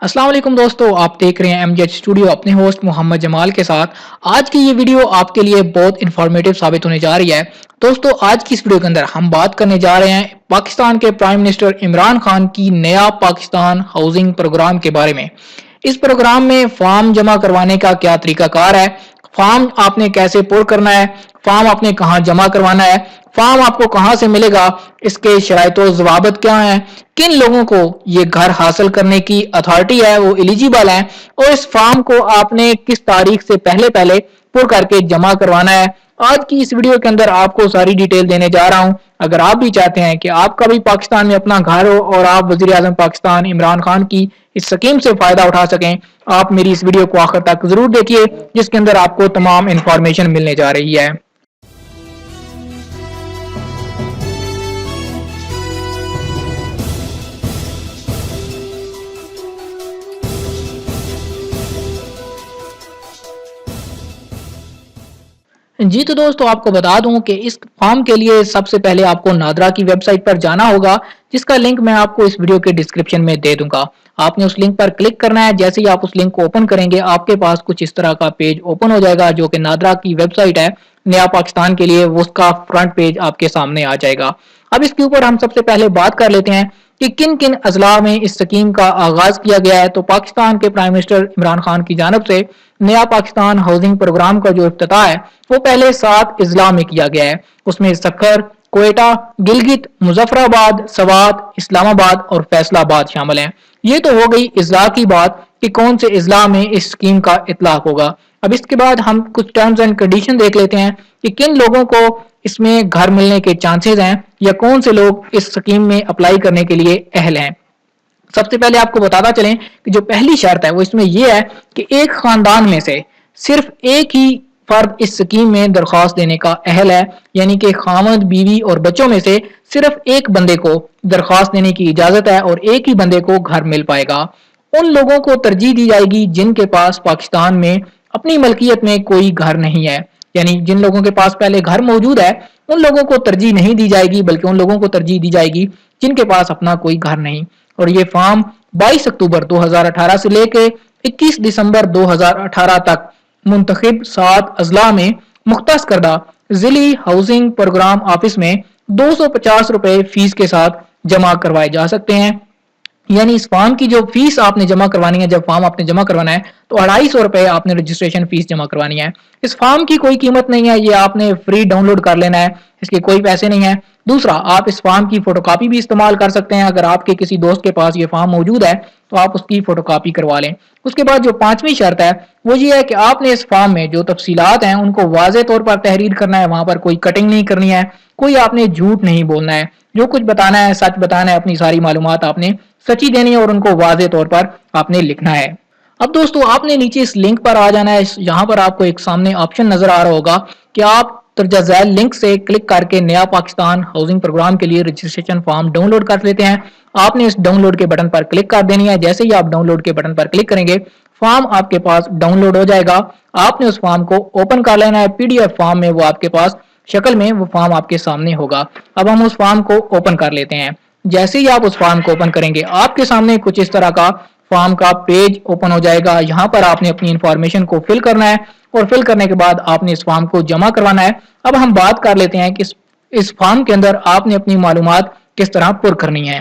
अस्सलाम वालेकुम दोस्तों, आप देख रहे हैं एमजेएच स्टूडियो अपने होस्ट मोहम्मद जमाल के साथ। आज की ये वीडियो आपके लिए बहुत इंफॉर्मेटिव साबित होने जा रही है। दोस्तों, आज की इस वीडियो के अंदर हम बात करने जा रहे हैं पाकिस्तान के प्राइम मिनिस्टर इमरान खान की नया पाकिस्तान हाउसिंग प्रोग्राम के बारे में। इस प्रोग्राम में फॉर्म जमा करवाने का क्या तरीकाकार है, फॉर्म आपने कैसे पुर करना है, फॉर्म आपने कहाँ जमा करवाना है, फॉर्म आपको कहाँ से मिलेगा, इसके शराइत व ज़वाबित क्या हैं, किन लोगों को ये घर हासिल करने की अथॉरिटी है वो एलिजिबल है, और इस फॉर्म को आपने किस तारीख से पहले पहले पुर करके जमा करवाना है। आज की इस वीडियो के अंदर आपको सारी डिटेल देने जा रहा हूं। अगर आप भी चाहते हैं कि आपका भी पाकिस्तान में अपना घर हो और आप वजीर आजम पाकिस्तान इमरान खान की इस स्कीम से फायदा उठा सकें, आप मेरी इस वीडियो को आखिर तक जरूर देखिए, जिसके अंदर आपको तमाम इंफॉर्मेशन मिलने जा रही है। जी तो दोस्तों, आपको बता दूं कि इस फॉर्म के लिए सबसे पहले आपको नादरा की वेबसाइट पर जाना होगा, जिसका लिंक मैं आपको इस वीडियो के डिस्क्रिप्शन में दे दूंगा। आपने उस लिंक पर क्लिक करना है। जैसे ही आप उस लिंक को ओपन करेंगे, आपके पास कुछ इस तरह का पेज ओपन हो जाएगा, जो कि नादरा की वेबसाइट है नया पाकिस्तान के लिए। उसका फ्रंट पेज आपके सामने आ जाएगा। अब इसके ऊपर हम सबसे पहले बात कर लेते हैं कि किन किन अजला में इस स्कीम का आगाज किया गया है। तो पाकिस्तान के प्राइम मिनिस्टर इमरान खान की जानब से नया पाकिस्तान हाउसिंग प्रोग्राम का जो इफ्तिताह है वो पहले 7 अजला में किया गया है। उसमें सक्खर, कोयटा, गिलगित, मुजफ्फराबाद, सवात, इस्लामाबाद और फैसलाबाद शामिल हैं। ये तो हो गई अजला की बात कि कौन से अजला में इस स्कीम का इतलाक होगा। अब इसके बाद हम कुछ टर्म्स एंड कंडीशन देख लेते हैं कि किन लोगों को इसमें घर मिलने के चांसेस हैं या कौन से लोग इस स्कीम में अप्लाई करने के लिए अहल हैं। सबसे पहले आपको बताता चलें कि जो पहली शर्त है वो इसमें यह है कि एक खानदान में से सिर्फ एक ही फर्द इस स्कीम में दरख्वास्त देने का अहल है, यानी कि खामद, बीवी और बच्चों में से सिर्फ एक बंदे को दरख्वास्त देने की इजाजत है और एक ही बंदे को घर मिल पाएगा। उन लोगों को तरजीह दी जाएगी जिनके पास पाकिस्तान में अपनी मलकियत में कोई घर नहीं है, यानी जिन लोगों के पास पहले घर मौजूद है उन लोगों को तरजीह नहीं दी जाएगी, बल्कि उन लोगों को तरजीह दी जाएगी जिनके पास अपना कोई घर नहीं। और ये फॉर्म 22 अक्टूबर 2018 से लेकर 21 दिसंबर 2018 तक मुंतखब 7 अजला में मुख्तस करदा जिली हाउसिंग प्रोग्राम ऑफिस में 250 रुपए फीस के साथ जमा करवाए जा सकते हैं। यानी इस फॉर्म की जो फीस आपने जमा करवानी है, जब फॉर्म आपने जमा करवाना है तो 250 रुपए आपने रजिस्ट्रेशन फीस जमा करवानी है। इस फॉर्म की कोई कीमत नहीं है, ये आपने फ्री डाउनलोड कर लेना है, इसके कोई पैसे नहीं है। दूसरा, आप इस फॉर्म की फोटोकॉपी भी इस्तेमाल कर सकते हैं। अगर आपके किसी दोस्त के पास ये फॉर्म मौजूद है तो आप उसकी फोटोकॉपी करवा लें। उसके बाद जो 5वीं शर्त है वो ये है कि आपने इस फॉर्म में जो तफसीलात हैं उनको वाज़े तौर पर तहरीर करना है। वहां पर कोई कटिंग नहीं करनी है, कोई आपने झूठ नहीं बोलना है, जो कुछ बताना है सच बताना है, अपनी सारी मालूमात आपने सच्ची देनी है और उनको वाज़े तौर पर आपने लिखना है। अब दोस्तों, आपने नीचे इस लिंक पर आ जाना है। यहाँ पर आपको एक सामने ऑप्शन नजर आ रहा होगा कि आप तर्जा झैल लिंक से क्लिक करके नया पाकिस्तान हाउसिंग प्रोग्राम के लिए रजिस्ट्रेशन फॉर्म डाउनलोड कर लेते हैं। आपने इस डाउनलोड के बटन पर क्लिक कर देनी है। जैसे ही आप डाउनलोड के बटन पर क्लिक करेंगे, फॉर्म आपके पास डाउनलोड हो जाएगा। आपने उस फॉर्म को ओपन कर लेना है। पीडीएफ फॉर्म में वो आपके पास शक्ल में वो फॉर्म आपके सामने होगा। अब हम उस फॉर्म को ओपन कर लेते हैं। जैसे ही आप उस फॉर्म को ओपन करेंगे, आपके सामने कुछ इस तरह का फॉर्म का पेज ओपन हो जाएगा। यहाँ पर आपने अपनी इंफॉर्मेशन को फिल करना है और फिल करने के बाद आपने इस फॉर्म को जमा करवाना है। अब हम बात कर लेते हैं कि इस फॉर्म के अंदर आपने अपनी मालूमात किस तरह पुर करनी है।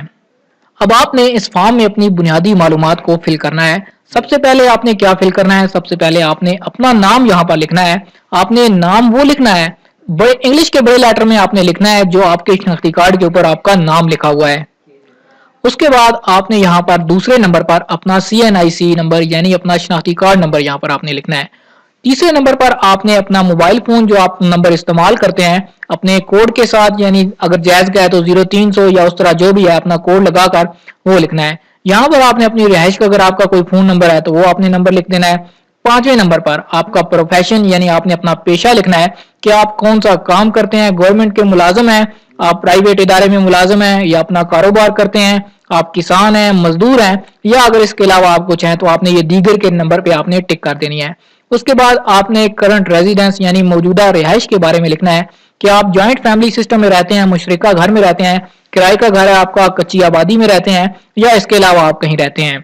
अब आपने इस फॉर्म में अपनी बुनियादी मालूमात को फिल करना है। सबसे पहले आपने क्या फिल करना है, सबसे पहले आपने अपना नाम यहाँ पर लिखना है। आपने नाम वो लिखना है, बड़े इंग्लिश के बड़े लेटर में आपने लिखना है जो आपके शनाख्ती कार्ड के ऊपर आपका नाम लिखा हुआ है। उसके बाद आपने यहाँ पर दूसरे नंबर पर अपना CNIC नंबर यानी अपना शनाख्ती कार्ड नंबर यहाँ पर आपने लिखना है। तीसरे नंबर पर आपने अपना मोबाइल फोन जो आप नंबर इस्तेमाल करते हैं अपने कोड के साथ, यानी अगर जायज का है तो 0300 या उस तरह जो भी है अपना कोड लगाकर वो लिखना है। यहाँ पर आपने अपनी रिहाइश का अगर आपका कोई फोन नंबर है तो वो आपने नंबर लिख देना है। 5वें नंबर पर आपका प्रोफेशन यानी आपने अपना पेशा लिखना है कि आप कौन सा काम करते हैं, गवर्नमेंट के मुलाजिम हैं, आप प्राइवेट इदारे में मुलाजिम हैं या अपना कारोबार करते हैं, आप किसान हैं, मजदूर हैं, या अगर इसके अलावा आप कुछ हैं तो आपने ये दीगर के नंबर पे आपने टिक कर देनी है। उसके बाद आपने करंट रेजिडेंस यानी मौजूदा रिहाइश के बारे में लिखना है कि आप जॉइंट फैमिली सिस्टम में रहते हैं, मुशरिका घर में रहते हैं, किराए का घर है आपका, कच्ची आबादी में रहते हैं या इसके अलावा आप कहीं रहते हैं।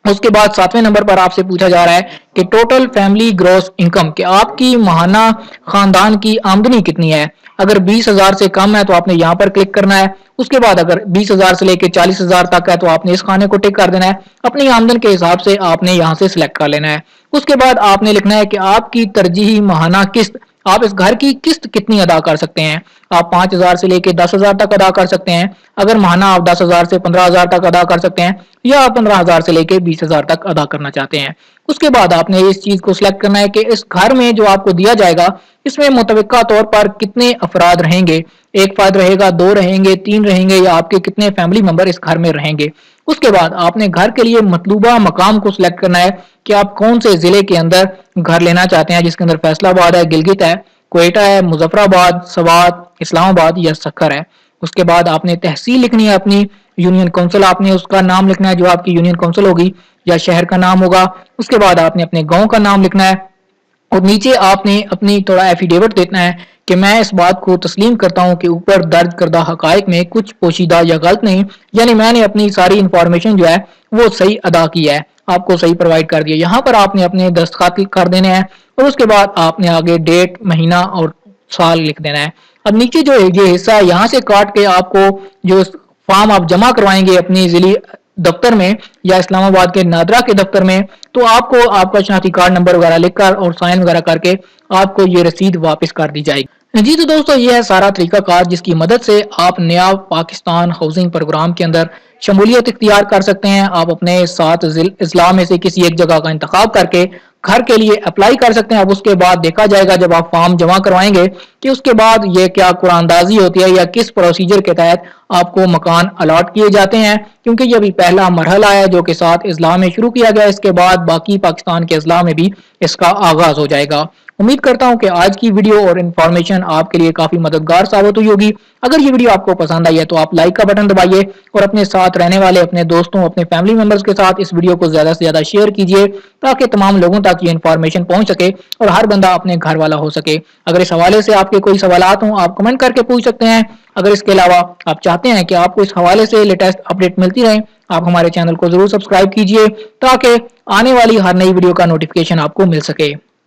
اس کے بعد 7ویں نمبر پر آپ سے پوچھا جا رہا ہے کہ ٹوٹل فیملی گروس انکم، کہ آپ کی ماہانہ خاندان کی آمدنی کتنی ہے۔ اگر 20,000 سے کم ہے تو آپ نے یہاں پر کلک کرنا ہے۔ اس کے بعد اگر 20,000 سے لے کے 40,000 تک ہے تو آپ نے اس خانے کو ٹک کر دینا ہے۔ اپنی آمدن کے حساب سے آپ نے یہاں سے سلیکٹ کر لینا ہے۔ اس کے بعد آپ نے لکھنا ہے کہ آپ کی ترجیحی ماہانہ قسط، آپ اس گھر کی قسط کتنی ادا کر سکتے ہیں۔ آپ 5,000 سے لے کے 10,000 تک ادا کر سکتے ہیں۔ اگر ماہانہ آپ 10,000 سے 15,000 تک ادا کر سکتے ہیں، یا آپ 15,000 سے لے کے 20,000 تک ادا کرنا چاہتے ہیں۔ اس کے بعد آپ نے اس چیز کو سلیکٹ کرنا ہے کہ اس گھر میں جو آپ کو دیا جائے گا، اس میں متوقع طور پر کتنے افراد رہیں گے، 1 فرد رہے گا، 2 رہیں گے، 3 رہیں گے، یا آپ کے کتنے فیملی ممبر اس گھر میں رہیں گے۔ اس کے بعد آپ نے گھر کے لیے مطلوبہ مقام کو سلیکٹ کرنا ہے کہ آپ کون سے ضلع کے اندر گھر لینا چاہتے ہیں، جس کے اندر فیصلہ آباد ہے، گلگت ہے، کوئٹہ ہے، مظفر آباد، سوات، اسلام آباد یا سکھر ہے۔ اس کے بعد آپ نے تحصیل لکھنی ہے اپنی، یونین کونسل آپ نے اس کا نام لکھنا ہے جو آپ کی یونین کونسل ہوگی، یا شہر کا نام ہوگا۔ اس کے بعد آپ نے اپنے گاؤں کا نام لکھنا ہے، اور نیچے آپ نے اپنی تھوڑا ایفیڈیوٹ دینا ہے کہ میں اس بات کو تسلیم کرتا ہوں کہ اوپر درج کردہ حقائق میں کچھ پوشیدہ یا غلط نہیں، یعنی میں نے اپنی ساری انفارمیشن جو ہے وہ صحیح ادا کی ہے، آپ کو صحیح پرووائڈ کر دیا۔ یہاں پر آپ نے اپنے دستخط کر دینے ہیں، اور اس کے بعد آپ نے آگے ڈیٹ، مہینہ اور سال لکھ دینا ہے۔ اب نیچے جو یہ حصہ ہے یہاں سے کاٹ کے آپ کو جو فارم آپ جمع کروائیں گے اپنی ضلعی دفتر میں یا اسلام آباد کے نادرا کے دفتر میں، تو آپ کو آپ کا شناختی کارڈ نمبر وغیرہ لکھ کر اور سائن وغیرہ کر کے آپ کو یہ رسید واپس کر دی جائے گی۔ جی تو دوستو یہ ہے سارا طریقہ کار جس کی مدد سے آپ نیا پاکستان ہاؤسنگ پروگرام کے اندر شمولیت اختیار کر سکتے ہیں۔ آپ اپنے 7 اضلاع میں سے کسی ایک جگہ کا انتخاب کر کے گھر کے لیے اپلائی کر سکتے ہیں۔ اب اس کے بعد دیکھا جائے گا جب آپ فارم جمع کروائیں گے کہ اس کے بعد یہ کیا قرآن اندازی ہوتی ہے یا کس پروسیجر کے تحت آپ کو مکان الاٹ کیے جاتے ہیں، کیونکہ یہ بھی پہلا مرحلہ ہے جو کہ 7 اضلاع میں شروع کیا گیا۔ اس کے بعد باقی پاکستان کے اضلاع میں بھی اس کا آغاز ہو جائے گا۔ امید کرتا ہوں کہ آج کی ویڈیو اور انفارمیشن آپ کے لیے کافی مددگار ثابت ہوئی ہوگی۔ اگر یہ ویڈیو آپ کو پسند آئی ہے تو آپ لائک کا بٹن دبائیے، اور اپنے ساتھ رہنے والے اپنے دوستوں، اپنے فیملی ممبرز کے ساتھ اس ویڈیو کو زیادہ سے زیادہ شیئر کیجیے تاکہ تمام لوگوں تک یہ انفارمیشن پہنچ سکے اور ہر بندہ اپنے گھر والا ہو سکے۔ اگر اس حوالے سے آپ کے کوئی سوالات ہوں آپ کمنٹ کر کے پوچھ سکتے ہیں۔ اگر اس کے علاوہ آپ چاہتے ہیں کہ آپ کو اس حوالے سے لیٹسٹ اپڈیٹ ملتی رہیں، آپ ہمارے چینل کو ضرور سبسکرائب کیجیے تاکہ آنے والی ہر نئی ویڈیو کا نوٹیفکیشن آپ کو مل سکے۔